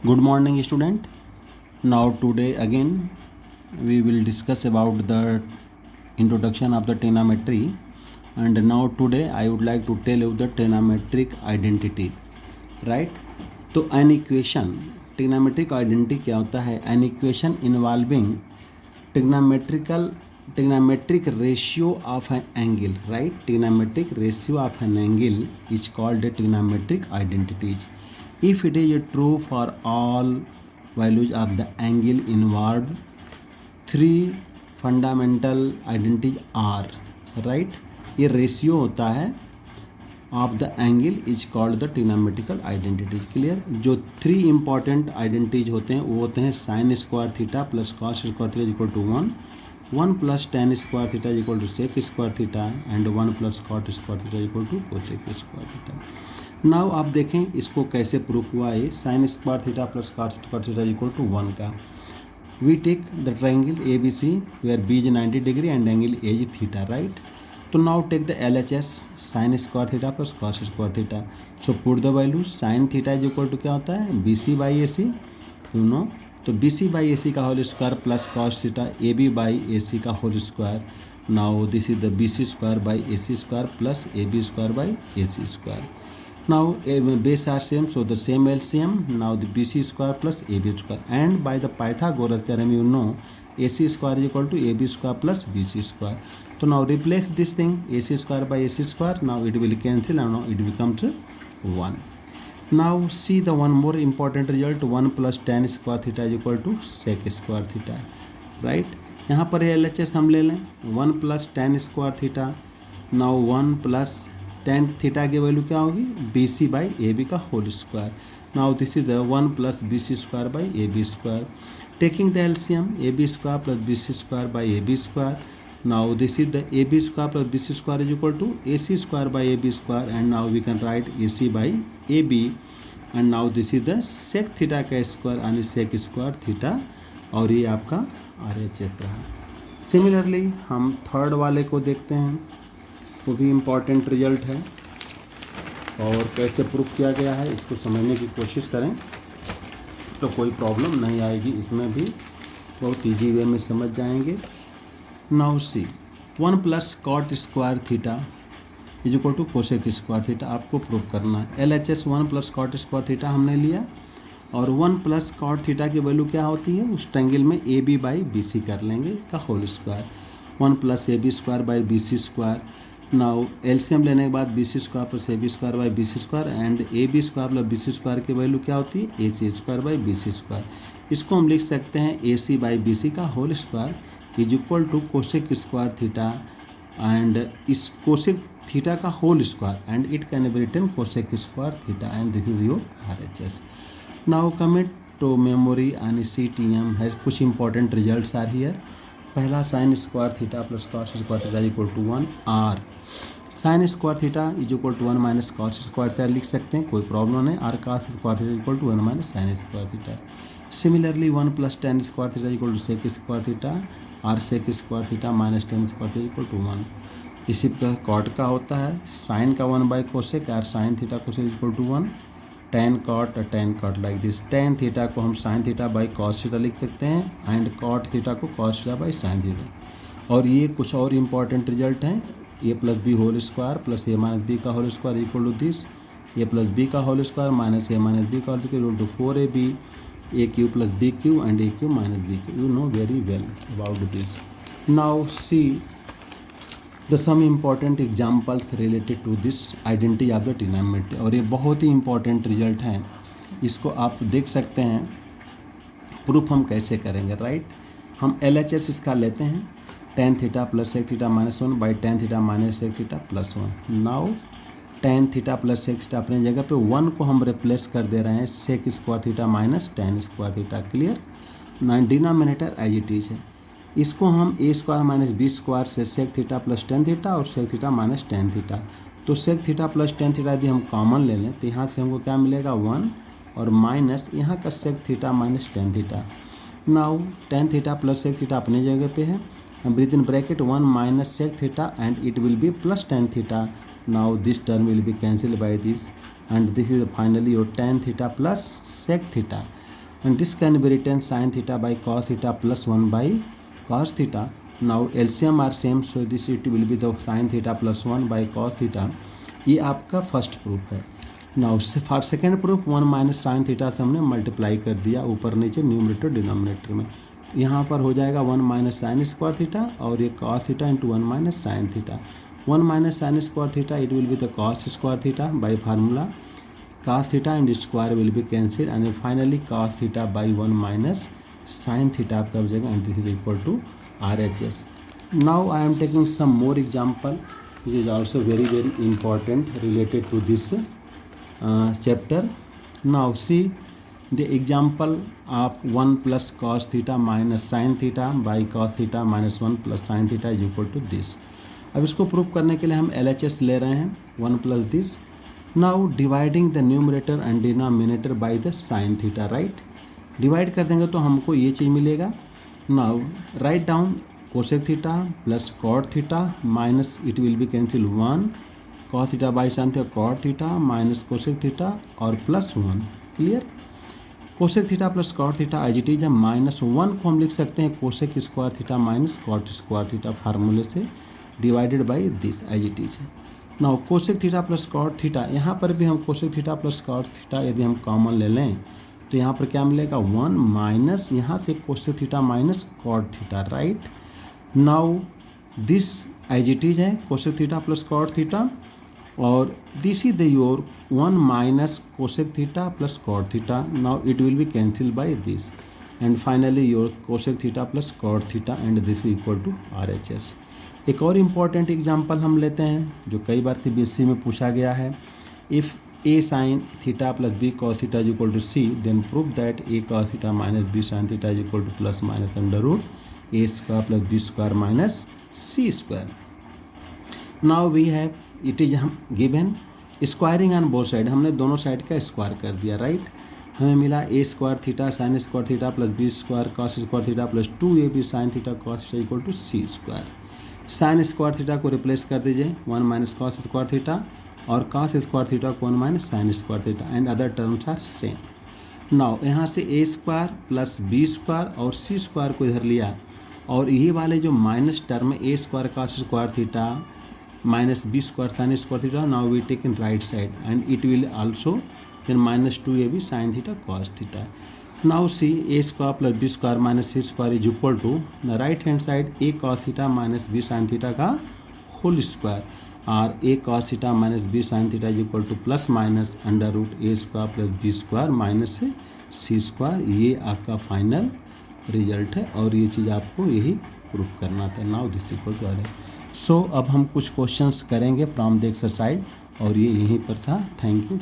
Good morning, student. Now today again we will discuss about the introduction of the trigonometry, and now today I would like to tell you the trigonometric identity, right? तो an equation, trigonometric identity क्या होता है? An equation involving trigonometric ratio of an angle, right? Trigonometric ratio of an angle is called a trigonometric identities. If it is true for all values of the angle involved, three fundamental identities are, right? ये ratio होता है of the angle is called the trigonometrical identities. Clear? जो three important identities होते हैं वो होते हैं sine square theta plus cos square theta equal to 1 plus tan square theta equal to sec square theta and 1 plus cot square theta equal to cosec square theta. Now आप देखें इसको कैसे proof हुआ है. Sine square theta plus cos square theta equal to 1 का we take the triangle A B C where B is 90 degree and angle A is theta, right? तो now take the LHS sine square theta plus cos square theta. So put the value sine theta is equal to क्या होता है BC by AC, you know. तो BC by AC का whole square plus cos theta AB by AC का whole square. Now this is the BC square by AC square plus AB square by AC square. Now base are same, so the same LCM. Now the BC square plus AB square, and by the Pythagoras theorem you know AC square is equal to AB square plus BC square. So now replace this thing AC square by AC square. Now it will cancel and now it becomes 1. Now see the one more important result, 1 plus tan square theta is equal to sec square theta, right? यहाँ पर LHS हम ले लें 1 plus tan square theta. Now 1 plus tan theta की value क्या होगी BC by AB का whole square. Now this is the 1 plus BC square by AB square. Taking the LCM AB square plus BC square by AB square. Now this is the AB square plus BC square is equal to AC square by AB square, and now we can write AC by AB. And now this is the sec theta का square यानी सेक square theta, और ये आपका RHS रहा. Similarly हम third वाले को देखते हैं, वो भी इम्पॉर्टेंट रिजल्ट है और कैसे प्रूफ किया गया है इसको समझने की कोशिश करें तो कोई प्रॉब्लम नहीं आएगी. इसमें भी बहुत ईजी वे में समझ जाएंगे. Now see 1 plus cot square theta is equal to cosec square theta आपको प्रूफ करना है. LHS 1 plus cot square theta हमने लिया और 1 प्लस कॉट थीटा की वैल्यू क्या होती है उस ट्रायंगल में AB बाई BC कर लेंगे का whole square. 1 plus AB square by BC square. Now LCM लेने के बाद BC square plus AB square by BC square and AB square plus BC square की वैल्यू क्या होती है AC square by BC square. इसको हम लिख सकते हैं AC बाई BC का whole square is equal to cosec square theta and इस कोसेक थीटा का whole square and it can be written cosec square theta and this is your RHS. Now commit to memory and CTM has कुछ important results are here. पहला sine square theta plus cos square theta equal to 1 or sine square theta is equal to 1 minus cos square theta लिख सकते हैं, कोई problem नहीं. Or cos square theta equal to 1 minus sine square theta. Similarly 1 plus tan square theta equal to sec square theta or sec square theta minus tan square theta equal to 1. इसी का cot का होता है sine का 1 by cosec or sine theta cosec equal to 1. Tan cot like this. Tan theta को हम sine theta by cos theta लिख सकते हैं एंड कॉट थीटा को cos theta by sine theta. और ये कुछ और इंपॉर्टेंट रिजल्ट हैं. A plus B whole square plus A minus B का whole square equal to this. A plus B का whole square minus A minus B का whole square equal to 4AB A Q plus B Q and A Q minus B Q. You know very well about this. Now see the some important examples related to this identity of the trigonometry, और ये बहुत ही important result हैं. इसको आप देख सकते हैं. Proof हम कैसे करेंगे, राइट? हम LHS इसका लेते हैं tan theta plus sec theta minus 1 by tan theta minus sec theta plus 1. Now tan theta plus sec theta अपने जगह पे 1 को हम रिप्लेस कर दे रहे हैं sec square theta minus tan square theta. Clear? Denominator as it is है. इसको हम A square minus B square से sec theta plus tan theta और sec theta minus tan theta. तो sec theta plus tan theta यदि हम common ले लें तो यहाँ से हमको क्या मिलेगा 1 और माइनस यहाँ का sec theta minus tan theta. Now tan theta plus sec theta अपनी जगह पे है. Breathe in bracket 1 minus sec theta and it will be plus tan theta. Now this term will be cancel by this and this is finally your tan theta plus sec theta. and this can be written sin theta by cos theta plus 1 by cos theta. Now LCM are same, so this it will be the sin theta plus 1 by cos theta. ये आपका first proof है. Now for second proof 1 minus sine theta से हमने multiply कर दिया ऊपर नीचे numerator denominator में. यहाँ पर हो जाएगा 1 माइनस साइन स्क्वायर थीटा और ये cos theta into 1 minus sine theta. 1 minus sine square theta it will be the cos square theta by formula. cos theta and square will be cancelled and finally cos theta by 1 minus sin theta आपका हो जाएगा and this is equal to RHS. Now I am taking some more example which is also very important related to this chapter. Now see the example of 1 plus cos theta minus sin theta by cos theta minus 1 plus sin theta is equal to this. अब इसको prove करने के लिए हम LHS ले रहे हैं 1 plus this. Now dividing the numerator and denominator by the sin theta, right? Divide कर देंगे तो हमको ये चीज़ मिलेगा. Now write down cosec theta plus cot theta minus it will be cancel 1 cos theta by sin theta cot theta minus cosec theta और plus 1. Clear. cosec theta plus cot theta as it is है -1 को हम लिख सकते हैं cosec square theta minus cot square theta फार्मूले से divided by this as it is है. Now cosec theta plus cot theta, यहाँ पर भी हम cosec theta plus cot theta यदि हम कॉमन ले लें तो यहाँ पर क्या मिलेगा 1 माइनस यहाँ से cosec theta minus cot theta, right. Now this as it is है cosec theta plus cot theta और this is the your 1 minus cosec theta plus cot theta. Now it will be cancel by this and finally your cosec theta plus cot theta and this is equal to RHS. एक और important example हम लेते हैं जो कई बार CBSE में पूछा गया है. If a sin theta plus b cos theta is equal to c then prove that a cos theta minus b sin theta is equal to plus minus under root a square plus b square minus c square. Now we have it is हम given squaring on both side, हमने दोनों side का square कर दिया, right. हमें मिला a square theta sine square theta plus b square cos square theta plus 2ab sin theta cos theta equal to c square. Sine square theta को replace कर दीजिए 1 माइनस कॉस स्क्वायर थीटा और cos square theta को 1 minus sine square theta and other terms are same. Now यहाँ से a square plus b square और c square को इधर लिया और ये वाले जो माइनस टर्म है a square cos square theta minus b square sine square theta now we take in right side and it will also then minus 2ab sine theta cos theta. Now see a square plus b square minus c square is equal to the right hand side a cos theta minus b sin theta का whole square और a cos theta minus b sin theta is equal to plus minus under root a square plus b square minus c square. ये आपका final result है और ये चीज़ आपको यही proof करना था. Now this equal to R. So अब हम कुछ क्वेश्चंस करेंगे फ्रॉम द एक्सरसाइज और ये यहीं पर था. Thank you.